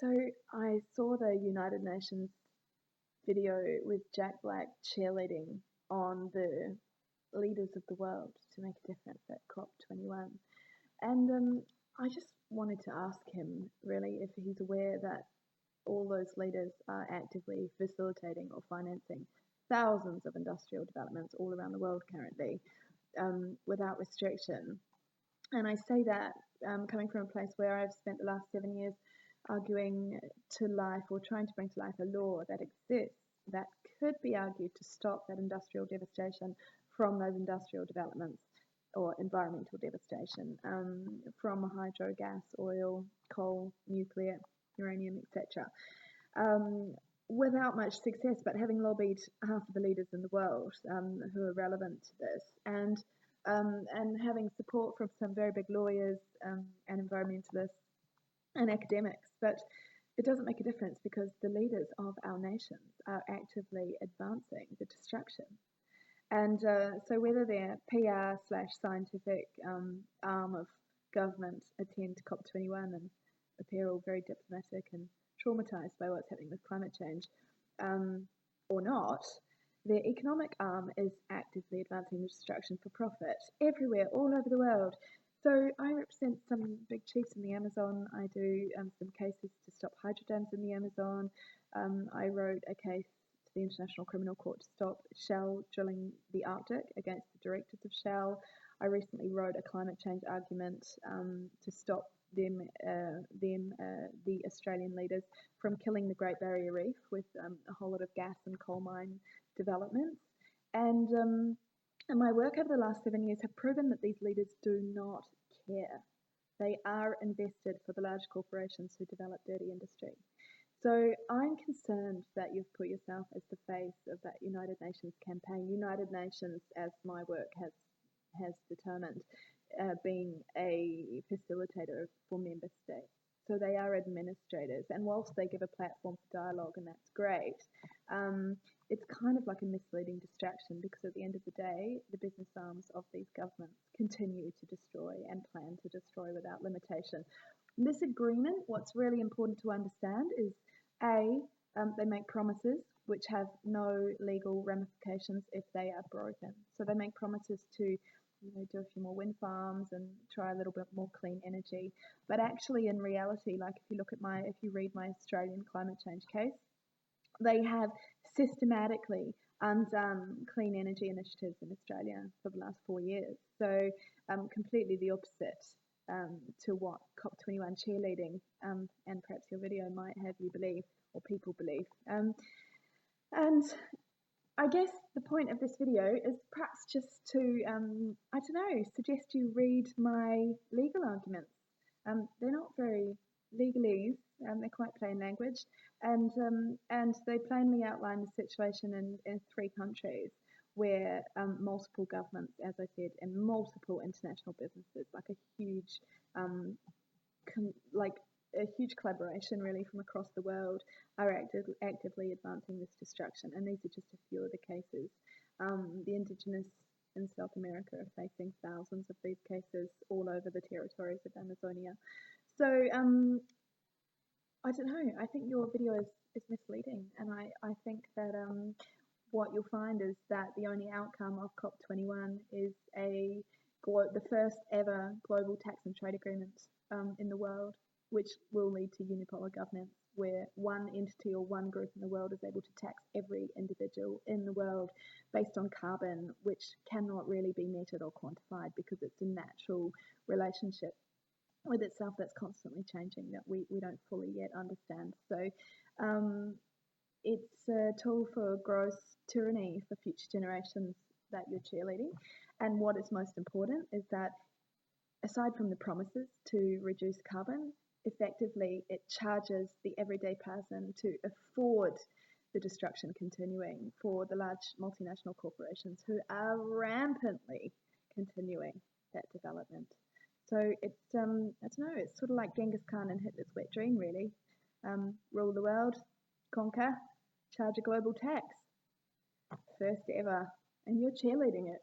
So I saw the United Nations video with Jack Black cheerleading on the leaders of the world to make a difference at COP21. And I just wanted to ask him really if he's aware that all those leaders are actively facilitating or financing thousands of industrial developments all around the world currently without restriction. And I say that coming from a place where I've spent the last 7 years arguing to life or trying to bring to life a law that exists that could be argued to stop that industrial devastation from those industrial developments or environmental devastation from hydro, gas, oil, coal, nuclear, uranium, etc. Without much success, but having lobbied half of the leaders in the world who are relevant to this, and having support from some very big lawyers and environmentalists and academics, but it doesn't make a difference because the leaders of our nations are actively advancing the destruction. And so whether their PR/scientific arm of government attend COP21 and appear all very diplomatic and traumatised by what's happening with climate change or not, their economic arm is actively advancing the destruction for profit everywhere, all over the world. So I represent some big chiefs in the Amazon. I do some cases to stop hydro dams in the Amazon. I wrote a case to the International Criminal Court to stop Shell drilling the Arctic against the directors of Shell. I recently wrote a climate change argument to stop the Australian leaders from killing the Great Barrier Reef with a whole lot of gas and coal mine developments. And my work over the last 7 years have proven that these leaders do not care. They are invested for the large corporations who develop dirty industry. So I'm concerned that you've put yourself as the face of that United Nations campaign. United Nations, as my work has determined, being a facilitator for member states. So they are administrators, and whilst they give a platform for dialogue, and that's great, it's kind of like a misleading distraction because at the end of the day, the business arms of these governments continue to destroy and plan to destroy without limitation. In this agreement, what's really important to understand is they make promises which have no legal ramifications if they are broken. So they make promises to do a few more wind farms and try a little bit more clean energy. But actually, in reality, like if you read my Australian climate change case, they have systematically undone clean energy initiatives in Australia for the last 4 years. So completely the opposite to what COP21 cheerleading and perhaps your video might have you believe or people believe. And I guess the point of this video is perhaps just to, suggest you read my legal arguments. They're not very legalese, they're quite plain language, and they plainly outline the situation in 3 countries where multiple governments, as I said, and multiple international businesses, like a huge collaboration really from across the world, are actively advancing this destruction. And these are just a few of the cases. The indigenous in South America are facing thousands of these cases all over the territories of Amazonia. So I don't know, I think your video is misleading, and I think that what you'll find is that the only outcome of COP21 is the first ever global tax and trade agreement in the world, which will lead to unipolar governance, where one entity or one group in the world is able to tax every individual in the world based on carbon, which cannot really be measured or quantified because it's a natural relationship with itself that's constantly changing that we don't fully yet understand. So it's a tool for gross tyranny for future generations that you're cheerleading. And what is most important is that aside from the promises to reduce carbon, effectively it charges the everyday person to afford the destruction continuing for the large multinational corporations who are rampantly continuing that development. So it's, I don't know, it's sort of like Genghis Khan and Hitler's wet dream, really. Rule the world, conquer, charge a global tax. First ever, and you're cheerleading it.